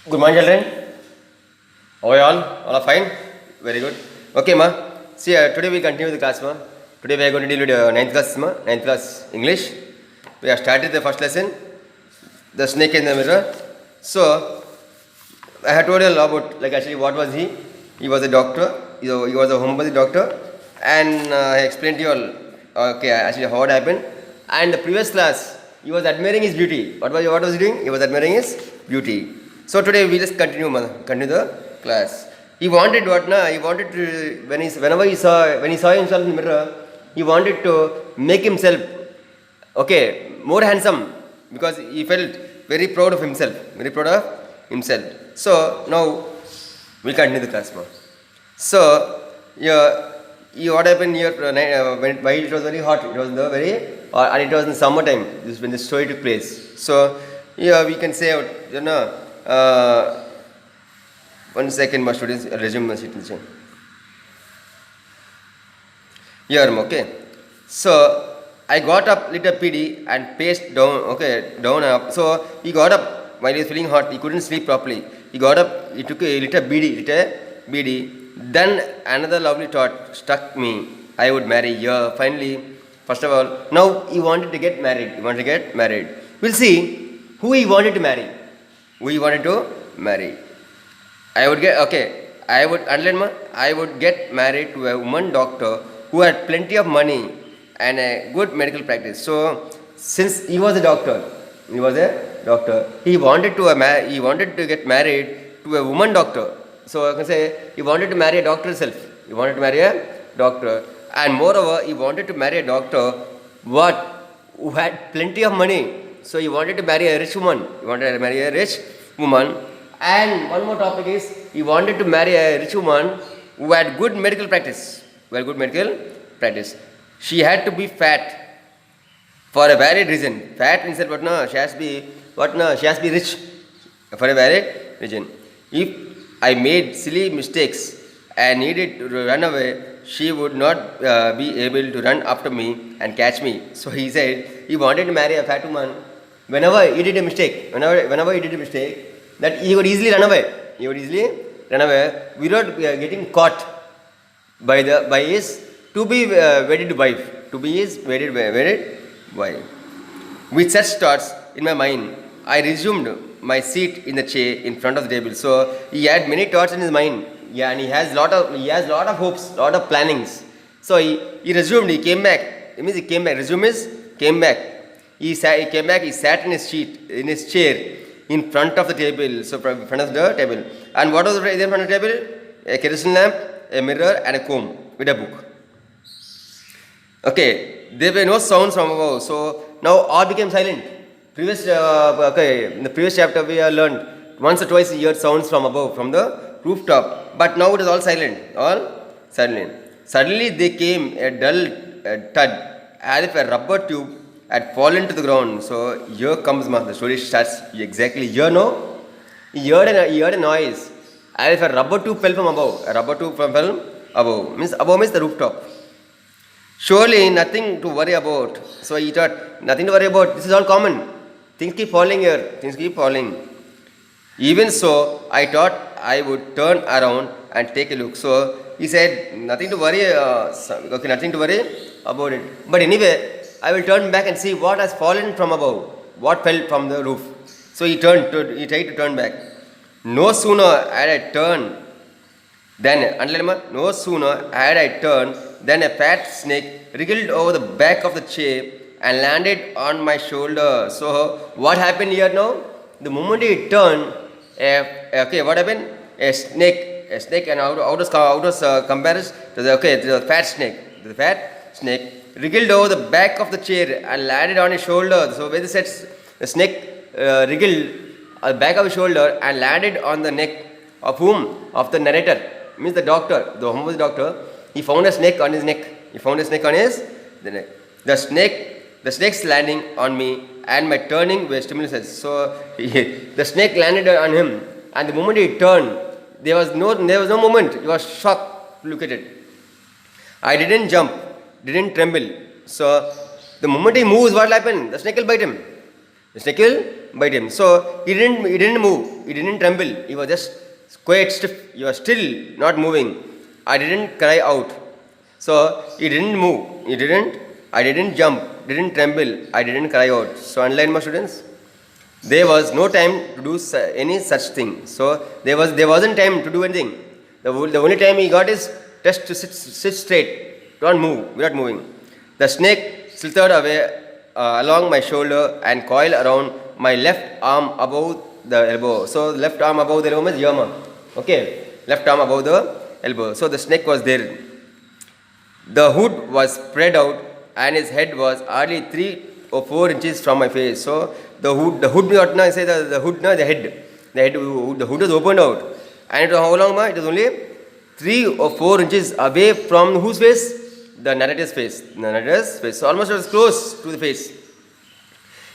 Good morning, children. How are you all? All are fine? Very good. Okay, ma. See, today we continue the class, ma. Today we are going to deal with ninth class, ma. Ninth class English. We have started the first lesson, the snake in the mirror. So, I had told you all about, like, actually, what was he? He was a doctor. He was a homeopathy doctor. And I explained to you all, okay, actually, how it happened. And the previous class, he was admiring his beauty. What was he doing? He was admiring his beauty. So today we just continue the class. He wanted what na? He wanted to when he saw himself in the mirror, he wanted to make himself more handsome because he felt very proud of himself. So now we continue the class, ma. So yeah, what happened here while it was very hot, it was the very and it was in summertime. This when the story took place. So yeah, we can say one second, my students, resume my situation. Here, okay. So I got up, lit a PD, and paced down, down and up. So he got up while he was feeling hot. He couldn't sleep properly. He got up. He lit a BD. Then another lovely thought struck me. I would marry. Yeah, finally. First of all, now he wanted to get married. We'll see who he wanted to marry. I would get married to a woman doctor who had plenty of money and a good medical practice. So, since he was a doctor, he wanted to get married to a woman doctor. So I can say he wanted to marry a doctor himself. And moreover, he wanted to marry a doctor who had plenty of money. So he wanted to marry a rich woman. And one more topic is he wanted to marry a rich woman who had good medical practice. She had to be fat for a valid reason. Fat instead, but no, she has to be rich for a valid reason. If I made silly mistakes and needed to run away, she would not be able to run after me and catch me. So he said he wanted to marry a fat woman. Whenever he did a mistake, that he would easily run away without getting caught by his wedded wife. With such thoughts in my mind, I resumed my seat in the chair in front of the table. So he had many thoughts in his mind. Yeah, and he has lot of hopes, lot of plannings. So he resumed. He came back. It means he came back. Resume is came back. He came back. He sat in his chair in front of the table. So in front of the table. And what was there in front of the table? A kerosene lamp, a mirror, and a comb with a book. Okay, there were no sounds from above. So now all became silent. In the previous chapter we have learned once or twice you heard sounds from above, from the rooftop. But now it is all silent. Suddenly there came a dull thud as if a rubber tube had fallen to the ground. So here comes the story starts exactly here. No, he heard a noise as if a rubber tube fell from above. Means above means the rooftop. Surely nothing to worry about. So he thought, nothing to worry about. This is all common. Things keep falling here. Even so, I thought I would turn around and take a look. So he said, nothing to worry about it. But anyway, I will turn back and see what has fallen from above, what fell from the roof. So he tried to turn back. No sooner had I turned than a fat snake wriggled over the back of the chair and landed on my shoulder. So what happened here now? The moment he turned, what happened? A snake, and how does compares to the fat snake. The fat snake wriggled over the back of the chair and landed on his shoulder. So when the snake wriggled at the back of his shoulder and landed on the neck of whom? Of the narrator. Means the doctor, the homeopathy doctor. He found a snake on his neck. The neck. The snake's landing on me and my turning were stimuluses. So the snake landed on him, and the moment he turned, there was no moment. He was shocked to look at it. I didn't jump, didn't tremble. So the moment he moves, what will happen? The snake will bite him. The snake will bite him. So he didn't move. He didn't tremble. He was just quite stiff. He was still not moving. I didn't cry out. So he didn't move. I didn't jump. Didn't tremble. I didn't cry out. So underline, my students. There was no time to do any such thing. So there wasn't time to do anything. The only time he got is just to sit straight, don't move, without moving. The snake slithered away along my shoulder and coiled around my left arm above the elbow. So left arm above the elbow is yama. Okay, left arm above the elbow. So the snake was there. The hood was spread out and his head was hardly 3 or 4 inches from my face. So the hood, what now I say the hood, no, the head was opened out. And it was how long? It was only 3 or 4 inches away from whose face? The narrator's face. So almost it was close to the face.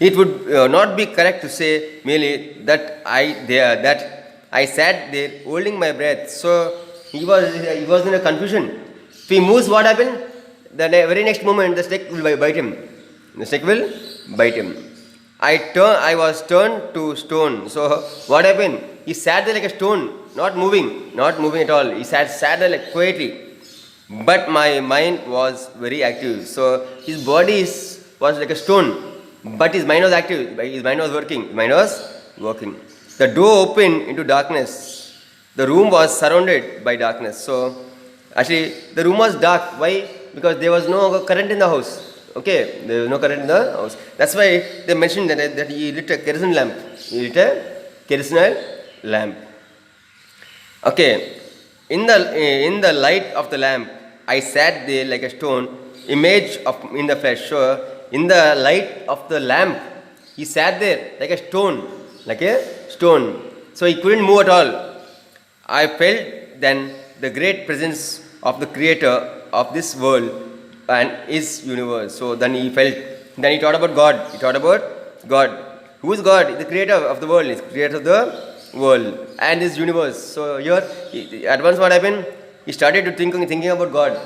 It would not be correct to say merely that I sat there holding my breath. So he was in a confusion. If he moves, what happened? The very next moment, the snake will bite him. The snake will bite him. I was turned to stone. So what happened? He sat there like a stone, not moving at all. He sat there like quietly. But my mind was very active. So his body was like a stone, but his mind was active. His mind was working. The door opened into darkness. The room was surrounded by darkness. So actually, the room was dark. Why? Because there was no current in the house. Okay, there was no current in the house. That's why they mentioned that he lit a kerosene lamp. Okay, in the light of the lamp, I sat there like a stone, image in the flesh. So in the light of the lamp, he sat there like a stone. So he couldn't move at all. I felt then the great presence of the Creator of this world and his universe. So then he thought about God. Who is God? The creator of the world. Is creator of the world and his universe. So here, at once what happened? He started to thinking about God.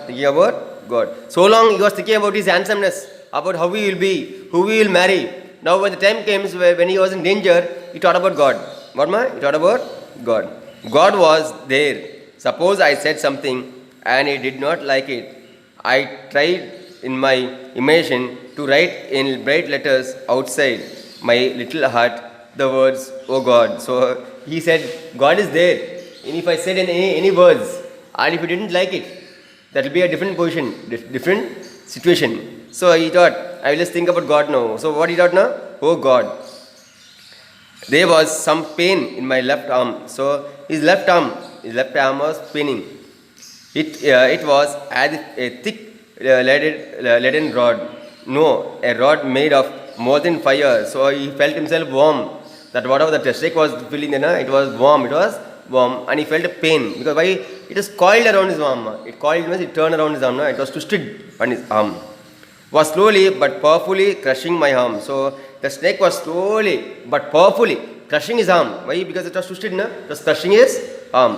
So long he was thinking about his handsomeness, about how he will be, who he will marry. Now when the time comes when he was in danger, he thought about God. He thought about God. God was there. Suppose I said something and he did not like it. I tried in my imagination to write in bright letters outside my little heart the words, "Oh God." So he said, God is there. And if I said any words, and if you didn't like it, that will be a different position, different situation. So he thought, I will just think about God now. So what he thought now? Oh God. There was some pain in my left arm. So his left arm was paining. It was as if a thick leaden rod. No, a rod made of more than fire. So he felt himself warm. That whatever the snake was feeling, it was warm. And he felt a pain. Because why? It was coiled around his arm. It turned around his arm. It was twisted on his arm. Was slowly but powerfully crushing my arm. So the snake was slowly but powerfully crushing his arm. Why? Because it was twisted. It was crushing his arm.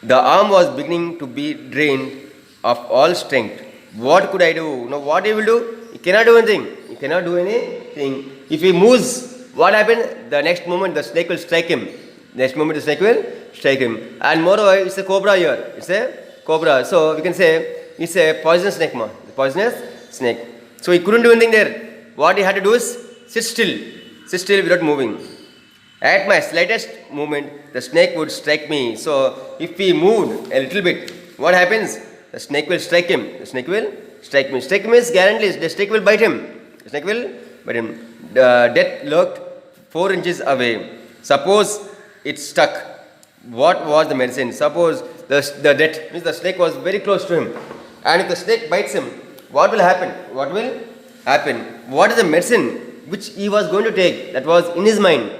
The arm was beginning to be drained of all strength. What could I do? Now what he will do? He cannot do anything. If he moves, what happened? The next moment the snake will strike him. And moreover, it's a cobra here. It's a cobra. So we can say it's a poisonous snake. So he couldn't do anything there. What he had to do is sit still without moving. At my slightest movement, the snake would strike me. So if he moved a little bit, what happens? The snake will strike him. Strike means guaranteed. The snake will bite him. The death lurked 4 inches away. Suppose it stuck. What was the medicine? Suppose the death means the snake was very close to him. And if the snake bites him, what will happen? What is the medicine which he was going to take? That was in his mind.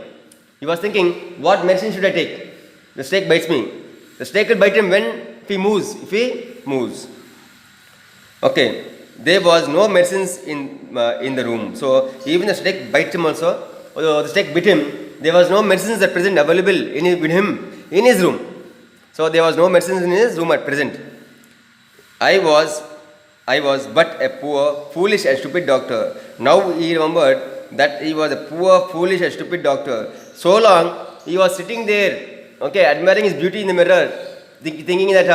He was thinking, what medicine should I take? The snake bites me. The snake will bite him if he moves. Okay. There was no medicines in the room. So even the snake bites him also. Although the snake bit him, there was no medicines at present available in his room. So there was no medicines in his room at present. I was I was but a poor, foolish and stupid doctor. Now he remembered that he was a poor, foolish and stupid doctor. So long he was sitting there, okay, admiring his beauty in the mirror, thinking that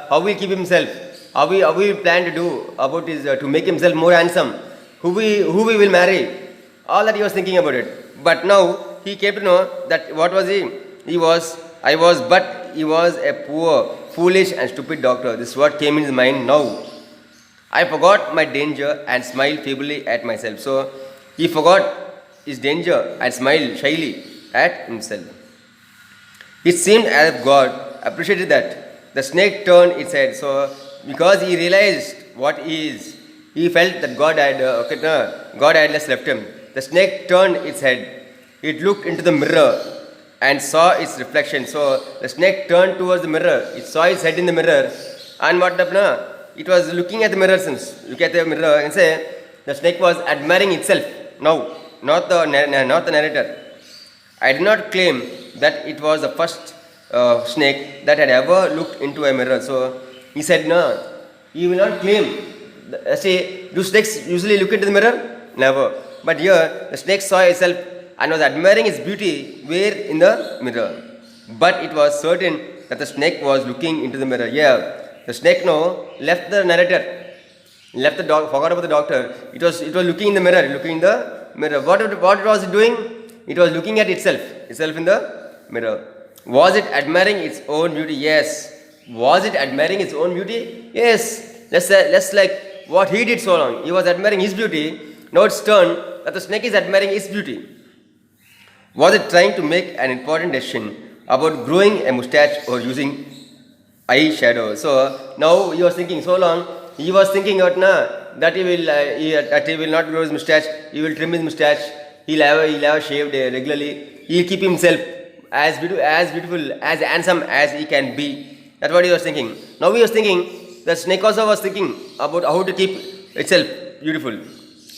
how will he keep himself, how we plan to do about his to make himself more handsome, who we will marry. All that he was thinking about it. But now he came to know that what was he? He was a poor, foolish and stupid doctor. This is what came in his mind now. I forgot my danger and smiled feebly at myself. So he forgot his danger and smiled shyly at himself. It seemed as if God appreciated that. The snake turned its head. So because he realized what he is, he felt that God had just left him. The snake turned its head. It looked into the mirror and saw its reflection. So the snake turned towards the mirror. It saw its head in the mirror. And what happened? It was looking at the mirror since. Look at the mirror and say, the snake was admiring itself. No, not the narrator. I did not claim that it was the first snake that had ever looked into a mirror. So he said, no, he will not claim. See, do snakes usually look into the mirror? Never. But here, the snake saw itself and was admiring its beauty where in the mirror. But it was certain that the snake was looking into the mirror. Yeah, the snake now left the narrator, left the dog, forgot about the doctor. It was looking in the mirror, What was it doing? It was looking at itself in the mirror. Was it admiring its own beauty? Yes. Was it admiring its own beauty? Yes. Let's like what he did so long. He was admiring his beauty. Now it's turned that the snake is admiring its beauty. Was it trying to make an important decision about growing a mustache or using eyeshadow? So now he was thinking so long. He was thinking that he will not grow his mustache. He will trim his mustache. He'll have shaved regularly. He'll keep himself as beautiful, as handsome as he can be. That's what he was thinking. Now he was thinking. The snake also was thinking about how to keep itself beautiful.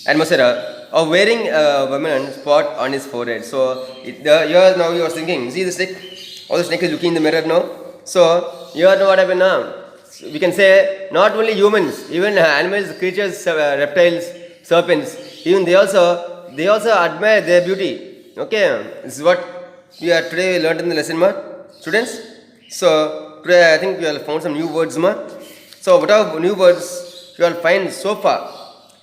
And Masera, of wearing a permanent spot on his forehead. So here now he was thinking, see the snake? How the snake is looking in the mirror now. So here know what happened now. So we can say not only humans, even animals, creatures, reptiles, serpents, even they also admire their beauty. Okay, this is what we are today learned in the lesson, students. So today I think we have found some new words, So what are new words you will find so far?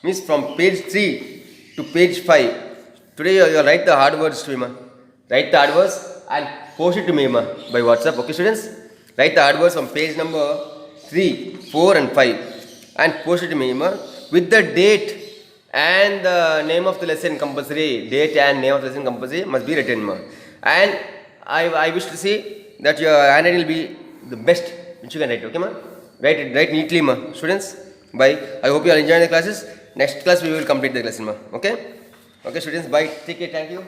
Means from page 3 to page 5. Today you will write the hard words to me. Write the hard words and post it to me by WhatsApp. Okay, students? Write the hard words from page number 3, 4 and 5 and post it to me with the date and the name of the lesson compulsory. Date and name of the lesson compulsory must be written. And I wish to see that your handwriting will be the best which you can write. Okay, Write neatly, students. Bye. I hope you are enjoying the classes. Next class we will complete the lesson, Okay? Okay, students. Bye. Take care. Thank you.